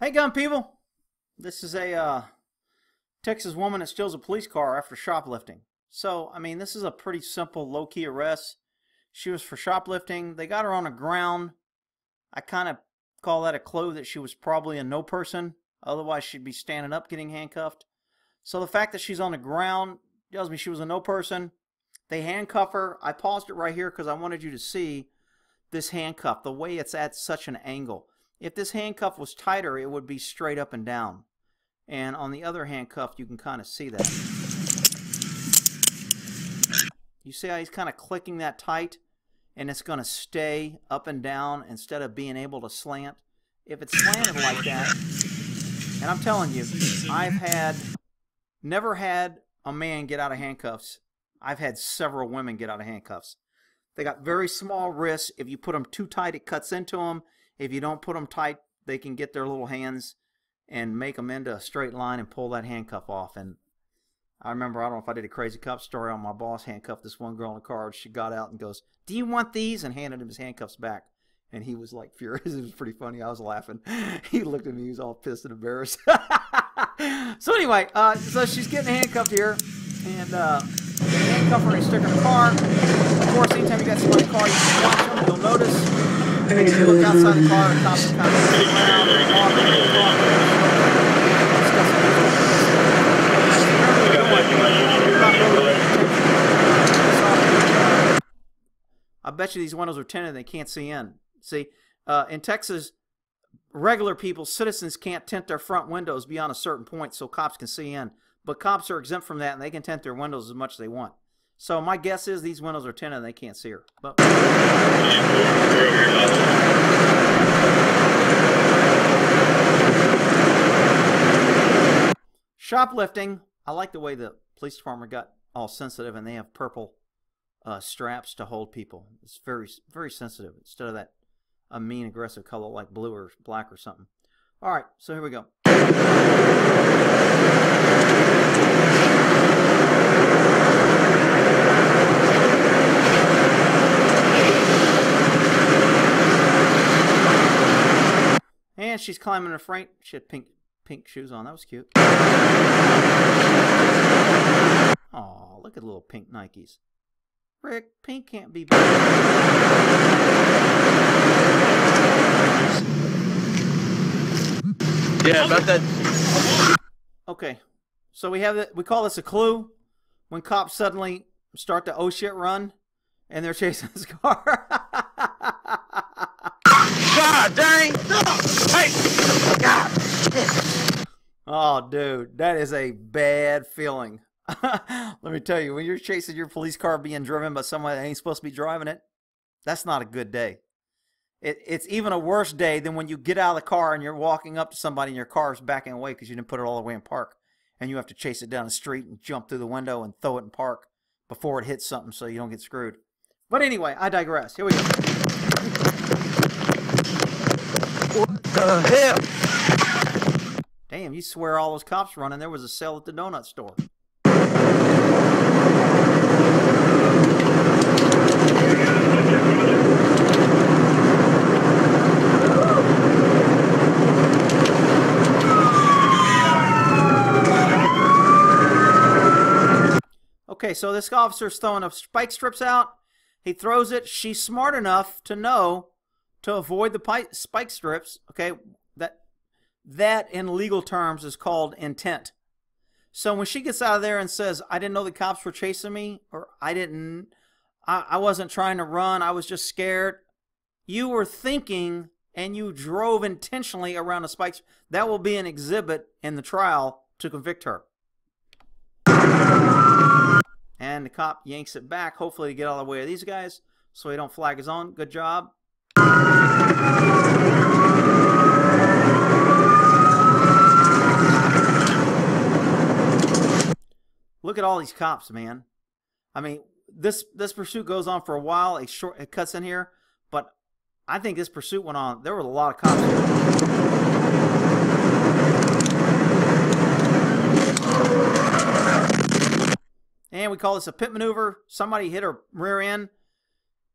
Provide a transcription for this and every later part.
Hey, gun people! This is a Texas woman that steals a police car after shoplifting. So, I mean, this is a pretty simple, low-key arrest. She was for shoplifting. They got her on the ground. I kind of call that a clue that she was probably a no person. Otherwise, she'd be standing up getting handcuffed. So the fact that she's on the ground tells me she was a no person. They handcuff her. I paused it right here because I wanted you to see this handcuff, the way it's at such an angle. If this handcuff was tighter, it would be straight up and down. And on the other handcuff, you can kind of see that. You see how he's kind of clicking that tight? And it's going to stay up and down instead of being able to slant. If it's slanted like that, and I'm telling you, I've never had a man get out of handcuffs. I've had several women get out of handcuffs. They got very small wrists. If you put them too tight, it cuts into them. If you don't put them tight, they can get their little hands and make them into a straight line and pull that handcuff off. And I remember, I don't know if I did a crazy cop story on my boss handcuffed this one girl in the car. She got out and goes, "Do you want these?" and handed him his handcuffs back. And he was like furious. It was pretty funny. I was laughing. He looked at me. He was all pissed and embarrassed. So anyway, so she's getting handcuffed here. And handcuff her and stick her in the car. Of course, anytime you got somebody in the car, you can watch them. You'll notice. If you look outside the car, the cops are kind of sitting around and talking. I bet you these windows are tinted and they can't see in. See, in Texas, regular people, citizens can't tint their front windows beyond a certain point so cops can see in. But cops are exempt from that and they can tint their windows as much as they want. So my guess is these windows are tinted and they can't see her. But shoplifting, I like the way the police department got all sensitive and they have purple straps to hold people. It's very, very sensitive instead of that a mean, aggressive color like blue or black or something. All right, so here we go. And she's climbing her frame. She had pink shoes on. That was cute. Oh, look at the little pink Nikes. Rick, pink can't be bad. Yeah, about that. Okay, so we call this a clue. When cops suddenly start to oh shit run, and they're chasing this car. God dang! Hey! God! Oh, dude, that is a bad feeling. Let me tell you, when you're chasing your police car being driven by someone that ain't supposed to be driving it, that's not a good day. It's even a worse day than when you get out of the car and you're walking up to somebody and your car is backing away because you didn't put it all the way in park. And you have to chase it down the street and jump through the window and throw it in park before it hits something so you don't get screwed. But anyway, I digress. Here we go. What the hell? Damn, you swear all those cops running. There was a sale at the donut store. Okay, so this officer's throwing a spike strips out. He throws it. She's smart enough to know to avoid the spike strips. Okay, that in legal terms is called intent. So when she gets out of there and says, "I didn't know the cops were chasing me," or I wasn't trying to run, I was just scared," you were thinking and you drove intentionally around the spikes. That will be an exhibit in the trial to convict her. And the cop yanks it back, hopefully to get out of the way of these guys so he don't flag his own. Good job. Look at all these cops, man. I mean, this pursuit goes on for a while. It cuts in here, but I think this pursuit went on. There were a lot of cops here. And we call this a pit maneuver. Somebody hit her rear end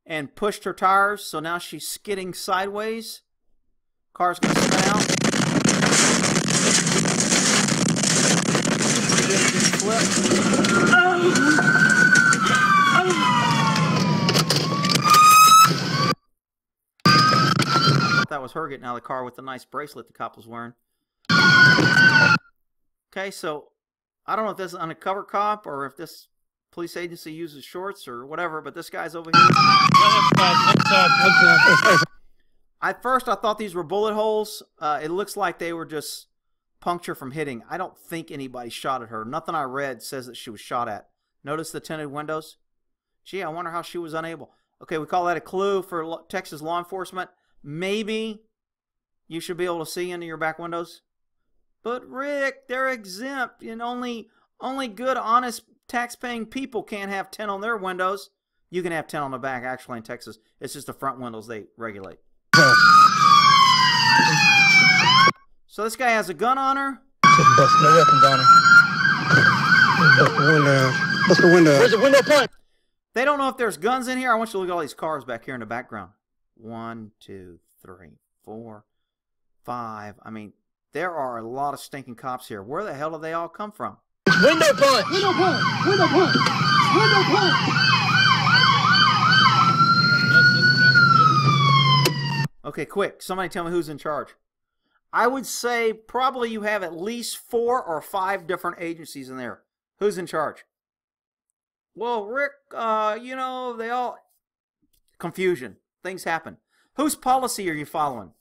and pushed her tires, so now she's skidding sideways. Car's going to spin out. flip. That was her getting out of the car with the nice bracelet the cop was wearing. Okay, so I don't know if this is an undercover cop or if this police agency uses shorts or whatever, but this guy's over here. At first, I thought these were bullet holes. It looks like they were just puncture from hitting. I don't think anybody shot at her. Nothing I read says that she was shot at. Notice the tinted windows? Gee, I wonder how she was unable. Okay, we call that a clue for Texas law enforcement. Maybe you should be able to see into your back windows. But Rick, they're exempt, and only good, honest, tax-paying people can't have 10 on their windows. You can have 10 on the back, actually, in Texas. It's just the front windows they regulate. So this guy has a gun on her. Bust no weapons on her. Bust the window. Bust the window. Where's the window point? They don't know if there's guns in here. I want you to look at all these cars back here in the background. 1, 2, 3, 4, 5. I mean, there are a lot of stinking cops here. Where the hell do they all come from? Window punch! Window punch! Window punch! Window punch! Okay, quick. Somebody tell me who's in charge. I would say probably you have at least 4 or 5 different agencies in there. Who's in charge? Well, Rick, you know, they all... Confusion. Things happen. Whose policy are you following?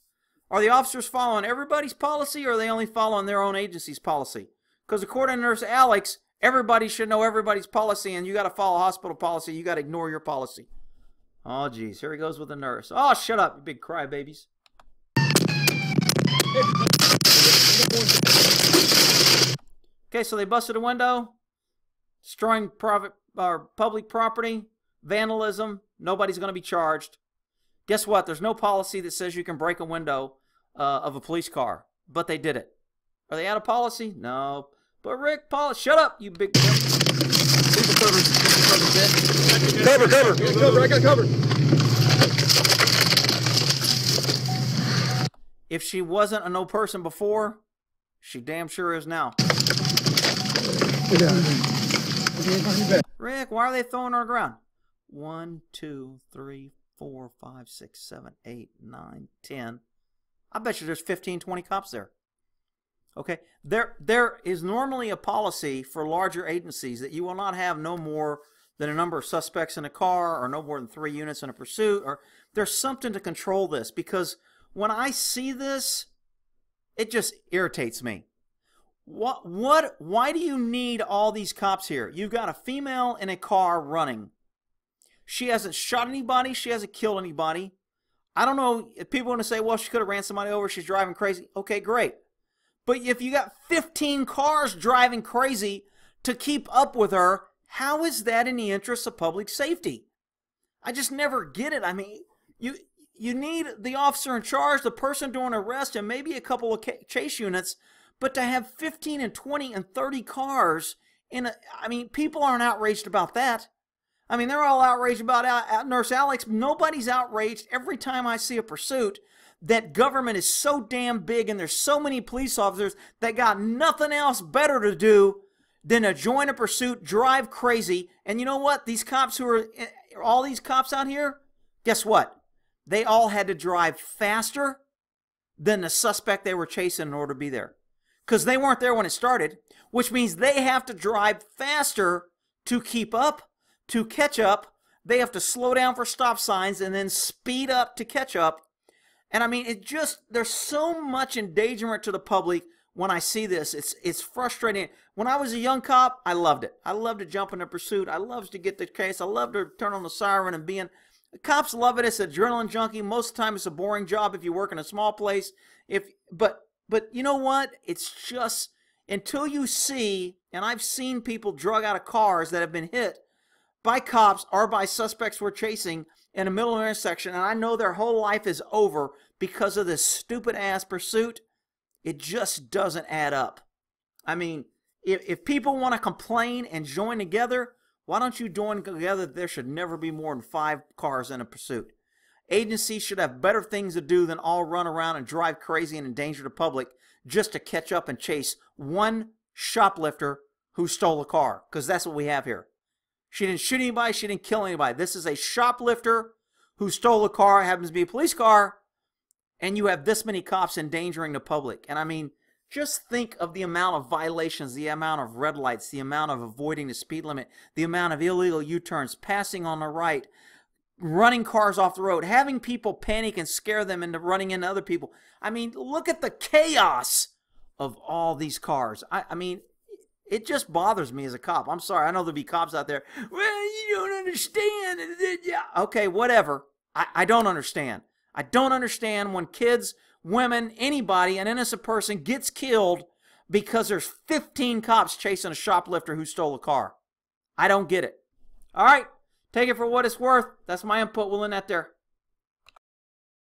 Are the officers following everybody's policy, or are they only following their own agency's policy? Because according to Nurse Alex, everybody should know everybody's policy, and you got to follow hospital policy. You got to ignore your policy. Oh, geez. Here he goes with the nurse. Oh, shut up, you big crybabies. Okay, so they busted a window, destroying private or public property, vandalism. Nobody's going to be charged. Guess what? There's no policy that says you can break a window of a police car, but they did it. Are they out of policy? No. But Rick, shut up, you big... Cover. I got cover. If she wasn't a no person before, she damn sure is now. Rick, why are they throwing her on the ground? 1, 2, 3, 4, 5, 6, 7, 8, 9, 10. I bet you there's 15, 20 cops there. Okay, there is normally a policy for larger agencies that you will not have no more than a number of suspects in a car or no more than 3 units in a pursuit, or there's something to control this, because when I see this, it just irritates me. Why do you need all these cops here? You've got a female in a car running. She hasn't shot anybody. She hasn't killed anybody. I don't know if people want to say, well, she could have ran somebody over. She's driving crazy. Okay, great. But if you got 15 cars driving crazy to keep up with her, how is that in the interest of public safety? I just never get it. I mean, you need the officer in charge, the person doing arrest, and maybe a couple of chase units, but to have 15 and 20 and 30 cars in a... I mean, people aren't outraged about that. I mean, they're all outraged about Nurse Alex. Nobody's outraged every time I see a pursuit that government is so damn big and there's so many police officers that got nothing else better to do than to join a pursuit, drive crazy. And you know what? These cops who are, all these cops out here, guess what? They all had to drive faster than the suspect they were chasing in order to be there. Because they weren't there when it started, which means they have to drive faster to keep up, to catch up. They have to slow down for stop signs and then speed up to catch up. And I mean, there's so much endangerment to the public when I see this. It's frustrating. When I was a young cop, I loved it. I loved to jump in a pursuit. I loved to get the case. I loved to turn on the siren and cops love it. It's an adrenaline junkie. Most of the time, it's a boring job if you work in a small place. But you know what? It's just until you see, and I've seen people drug out of cars that have been hit by cops or by suspects we're chasing in the middle of an intersection, and I know their whole life is over because of this stupid-ass pursuit. It just doesn't add up. I mean, if people want to complain and join together, why don't you join together? There should never be more than 5 cars in a pursuit. Agencies should have better things to do than all run around and drive crazy and endanger the public just to catch up and chase one shoplifter who stole a car, because that's what we have here. She didn't shoot anybody. She didn't kill anybody. This is a shoplifter who stole a car, happens to be a police car, and you have this many cops endangering the public. And I mean, just think of the amount of violations, the amount of red lights, the amount of avoiding the speed limit, the amount of illegal U-turns, passing on the right, running cars off the road, having people panic and scare them into running into other people. I mean, look at the chaos of all these cars. I mean, it just bothers me as a cop. I'm sorry. I know there'll be cops out there. Well, you don't understand. Yeah. Okay, whatever. I don't understand. I don't understand when kids, women, anybody, an innocent person gets killed because there's 15 cops chasing a shoplifter who stole a car. I don't get it. All right. Take it for what it's worth. That's my input. We'll end that there.